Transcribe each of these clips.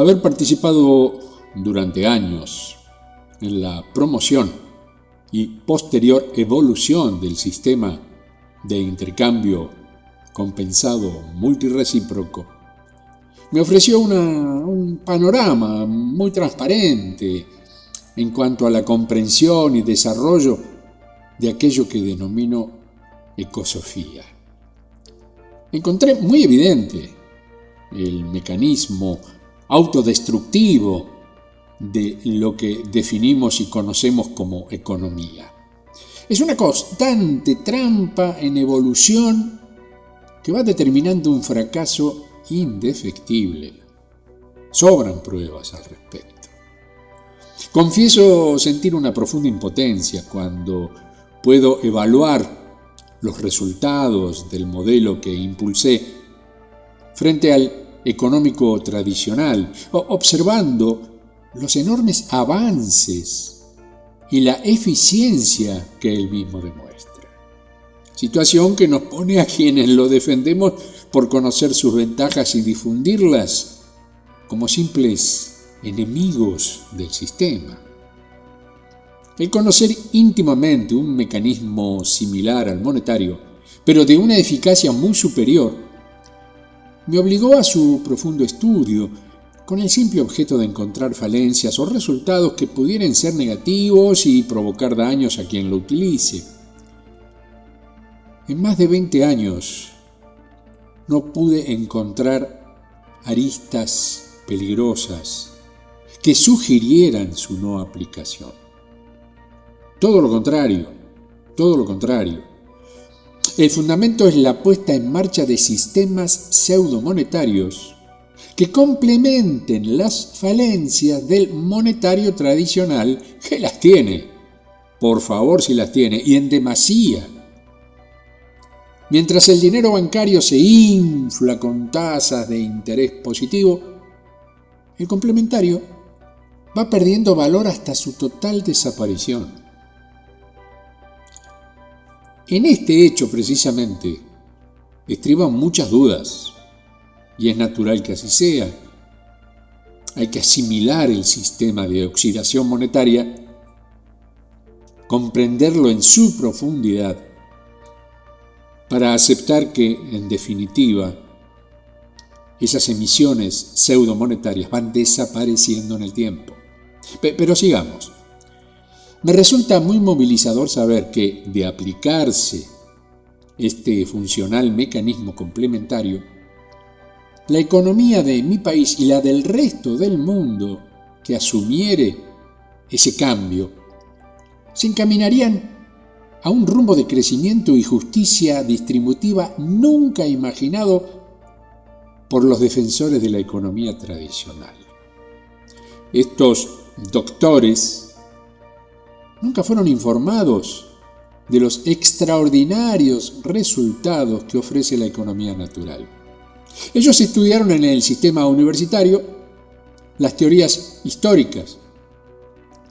haber participado durante años en la promoción y posterior evolución del sistema de intercambio compensado multirrecíproco, me ofreció un panorama muy transparente en cuanto a la comprensión y desarrollo de aquello que denomino ecosofía. Encontré muy evidente el mecanismo autodestructivo de lo que definimos y conocemos como economía. Es una constante trampa en evolución que va determinando un fracaso indefectible. Sobran pruebas al respecto. Confieso sentir una profunda impotencia cuando puedo evaluar los resultados del modelo que impulsé frente al económico tradicional, observando los enormes avances y la eficiencia que él mismo demuestra. Situación que nos pone a quienes lo defendemos por conocer sus ventajas y difundirlas como simples enemigos del sistema. El conocer íntimamente un mecanismo similar al monetario, pero de una eficacia muy superior, me obligó a su profundo estudio, con el simple objeto de encontrar falencias o resultados que pudieran ser negativos y provocar daños a quien lo utilice. En más de 20 años no pude encontrar aristas peligrosas que sugirieran su no aplicación. Todo lo contrario. El fundamento es la puesta en marcha de sistemas pseudomonetarios que complementen las falencias del monetario tradicional, que las tiene, por favor si las tiene, y en demasía. Mientras el dinero bancario se infla con tasas de interés positivo, el complementario va perdiendo valor hasta su total desaparición. En este hecho precisamente estriban muchas dudas, y es natural que así sea. Hay que asimilar el sistema de oxidación monetaria, comprenderlo en su profundidad, para aceptar que, en definitiva, esas emisiones pseudomonetarias van desapareciendo en el tiempo. Pero sigamos. Me resulta muy movilizador saber que, de aplicarse este funcional mecanismo complementario, la economía de mi país y la del resto del mundo que asumiere ese cambio se encaminarían a un rumbo de crecimiento y justicia distributiva nunca imaginado por los defensores de la economía tradicional. Estos doctores nunca fueron informados de los extraordinarios resultados que ofrece la economía natural. Ellos estudiaron en el sistema universitario las teorías históricas,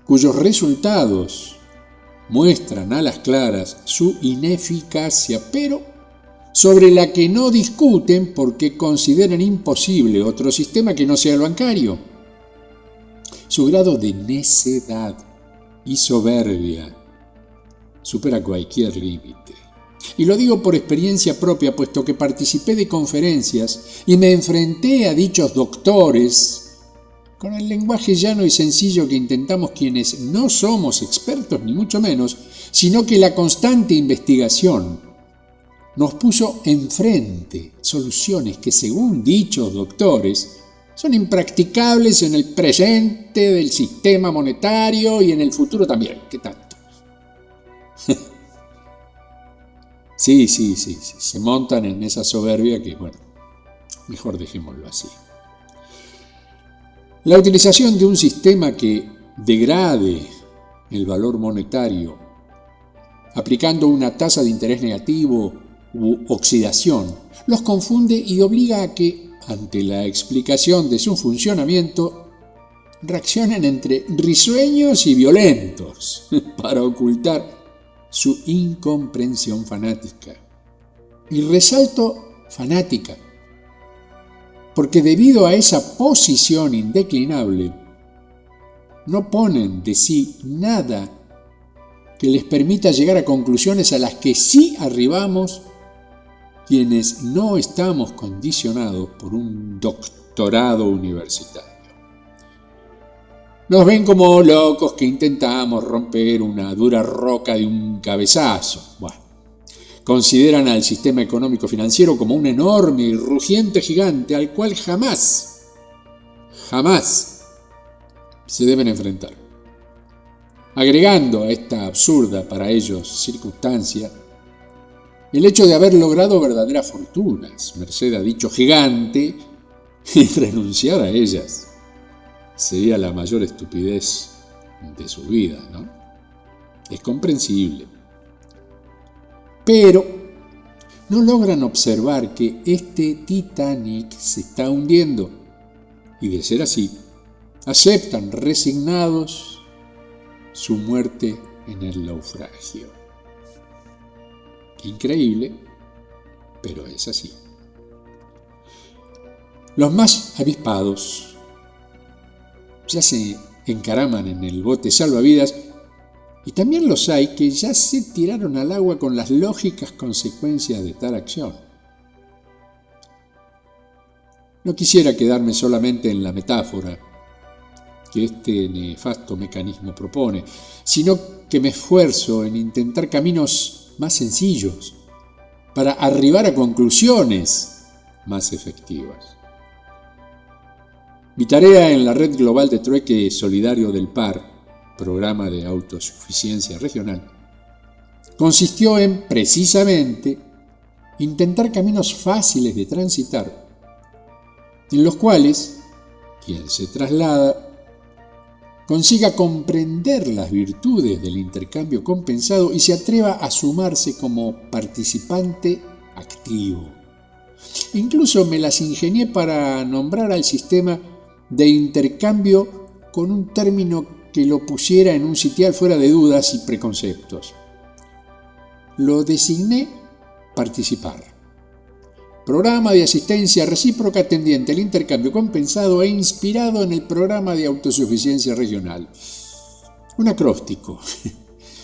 cuyos resultados muestran a las claras su ineficacia, pero sobre la que no discuten porque consideran imposible otro sistema que no sea el bancario. Su grado de necedad y soberbia supera cualquier límite. Y lo digo por experiencia propia, puesto que participé de conferencias y me enfrenté a dichos doctores con el lenguaje llano y sencillo que intentamos quienes no somos expertos ni mucho menos, sino que la constante investigación nos puso enfrente soluciones que, según dichos doctores, son impracticables en el presente del sistema monetario y en el futuro también. ¿Qué tanto? Sí, se montan en esa soberbia que, bueno, mejor dejémoslo así. La utilización de un sistema que degrade el valor monetario, aplicando una tasa de interés negativo u oxidación, los confunde y obliga a que, ante la explicación de su funcionamiento, reaccionen entre risueños y violentos para ocultar su incomprensión fanática. Y resalto fanática, porque debido a esa posición indeclinable, no ponen de sí nada que les permita llegar a conclusiones a las que sí arribamos quienes no estamos condicionados por un doctorado universitario. Nos ven como locos que intentamos romper una dura roca de un cabezazo. Bueno, consideran al sistema económico-financiero como un enorme y rugiente gigante al cual jamás se deben enfrentar. Agregando a esta absurda para ellos circunstancia el hecho de haber logrado verdaderas fortunas, merced a dicho gigante, y renunciar a ellas sería la mayor estupidez de su vida, ¿no? Es comprensible. Pero no logran observar que este Titanic se está hundiendo y, de ser así, aceptan resignados su muerte en el naufragio. Increíble, pero es así. Los más avispados ya se encaraman en el bote salvavidas y también los hay que ya se tiraron al agua con las lógicas consecuencias de tal acción. No quisiera quedarme solamente en la metáfora que este nefasto mecanismo propone, sino que me esfuerzo en intentar caminos más sencillos para arribar a conclusiones más efectivas. Mi tarea en la Red Global de Trueque Solidario del PAR, Programa de Autosuficiencia Regional, consistió en, precisamente, intentar caminos fáciles de transitar, en los cuales quien se traslada consiga comprender las virtudes del intercambio compensado y se atreva a sumarse como participante activo. Incluso me las ingenié para nombrar al sistema de intercambio con un término que lo pusiera en un sitial fuera de dudas y preconceptos. Lo designé participar. Programa de asistencia recíproca tendiente al intercambio compensado e inspirado en el programa de autosuficiencia regional. Un acróstico,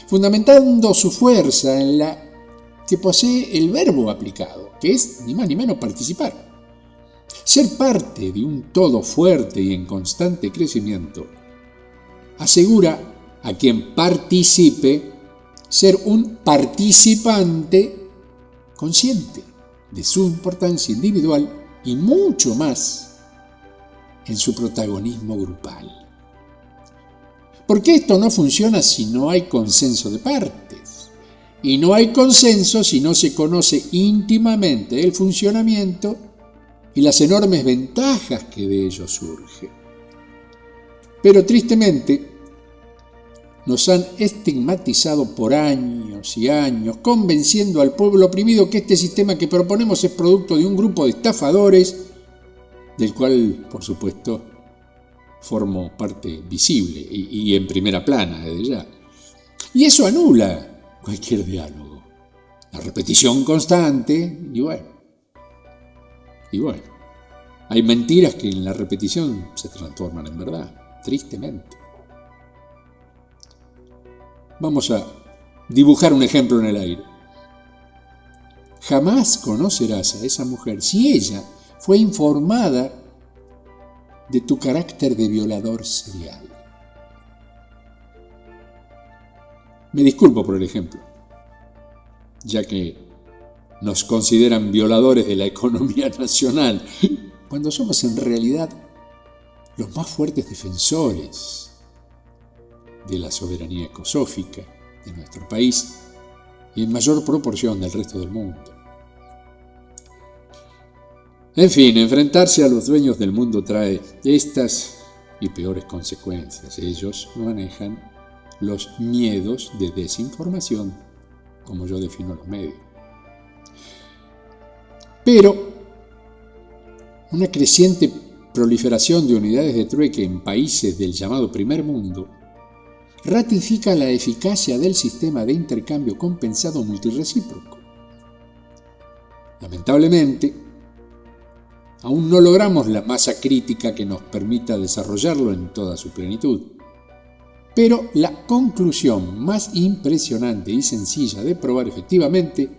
fundamentando su fuerza en la que posee el verbo aplicado, que es ni más ni menos participar. Ser parte de un todo fuerte y en constante crecimiento asegura a quien participe ser un participante consciente de su importancia individual y mucho más en su protagonismo grupal. Porque esto no funciona si no hay consenso de partes. Y no hay consenso si no se conoce íntimamente el funcionamiento y las enormes ventajas que de ello surgen. Pero tristemente, nos han estigmatizado por años y años, convenciendo al pueblo oprimido que este sistema que proponemos es producto de un grupo de estafadores, del cual, por supuesto, formo parte visible y en primera plana desde ya. Y eso anula cualquier diálogo. La repetición constante, y bueno. Hay mentiras que en la repetición se transforman en verdad, tristemente. Vamos a dibujar un ejemplo en el aire. Jamás conocerás a esa mujer si ella fue informada de tu carácter de violador serial. Me disculpo por el ejemplo, ya que nos consideran violadores de la economía nacional, cuando somos en realidad los más fuertes defensores de la soberanía ecosófica de nuestro país y en mayor proporción del resto del mundo. En fin, enfrentarse a los dueños del mundo trae estas y peores consecuencias. Ellos manejan los miedos de desinformación, como yo defino los medios. Pero una creciente proliferación de unidades de trueque en países del llamado primer mundo ratifica la eficacia del sistema de intercambio compensado multirrecíproco. Lamentablemente, Aún no logramos la masa crítica que nos permita desarrollarlo en toda su plenitud. Pero la conclusión más impresionante y sencilla de probar efectivamente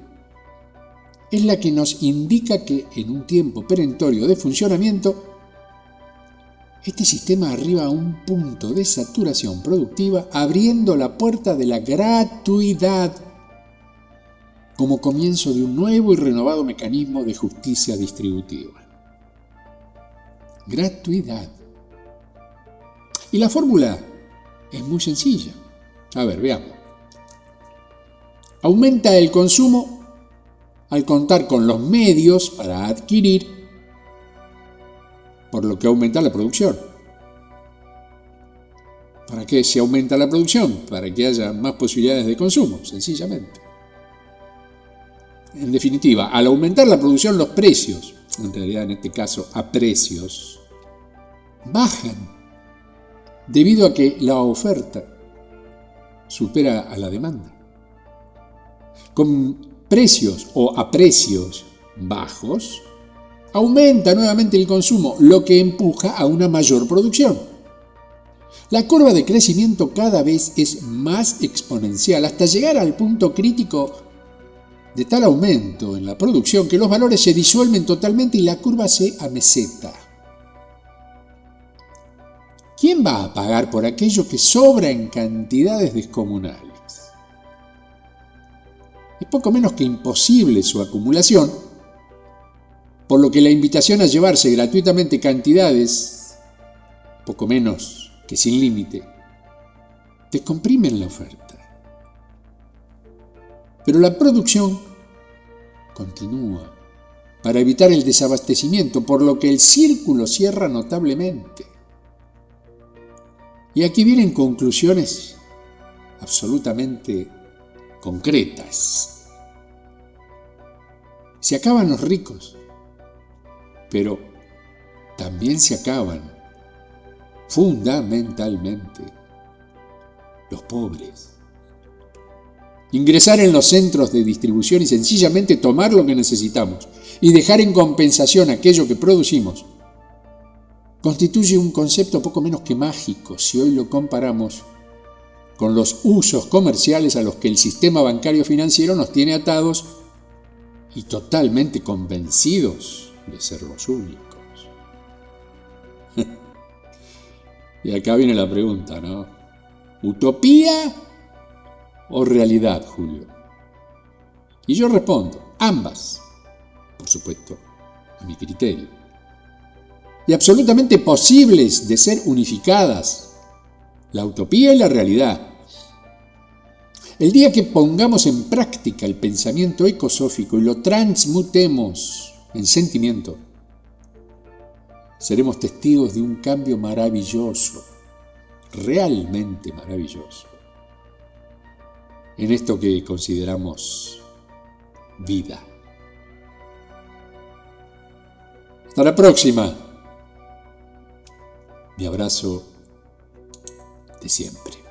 es la que nos indica que en un tiempo perentorio de funcionamiento, este sistema arriba a un punto de saturación productiva, abriendo la puerta de la gratuidad como comienzo de un nuevo y renovado mecanismo de justicia distributiva. Gratuidad. Y la fórmula es muy sencilla. A ver, veamos. Aumenta el consumo al contar con los medios para adquirir, por lo que aumenta la producción. ¿Para qué se aumenta la producción? Para que haya más posibilidades de consumo, sencillamente. En definitiva, al aumentar la producción, los precios, en realidad en este caso a precios, bajan debido a que la oferta supera a la demanda. Con precios o a precios bajos, aumenta nuevamente el consumo, lo que empuja a una mayor producción. La curva de crecimiento cada vez es más exponencial hasta llegar al punto crítico de tal aumento en la producción que los valores se disuelven totalmente y la curva se ameseta. ¿Quién va a pagar por aquello que sobra en cantidades descomunales? Es poco menos que imposible su acumulación, por lo que la invitación a llevarse gratuitamente cantidades, poco menos que sin límite, descomprimen la oferta. Pero la producción continúa para evitar el desabastecimiento, por lo que el círculo cierra notablemente. Y aquí vienen conclusiones absolutamente concretas. Se acaban los ricos, pero también se acaban, fundamentalmente, los pobres. Ingresar en los centros de distribución y sencillamente tomar lo que necesitamos y dejar en compensación aquello que producimos constituye un concepto poco menos que mágico si hoy lo comparamos con los usos comerciales a los que el sistema bancario financiero nos tiene atados y totalmente convencidos de ser los únicos. Y acá viene la pregunta, ¿no? ¿Utopía o realidad, Julio? Y yo respondo, ambas, por supuesto, a mi criterio. Y absolutamente posibles de ser unificadas, la utopía y la realidad. El día que pongamos en práctica el pensamiento ecosófico y lo transmutemos en sentimiento, seremos testigos de un cambio maravilloso, realmente maravilloso, en esto que consideramos vida. Hasta la próxima. Mi abrazo de siempre.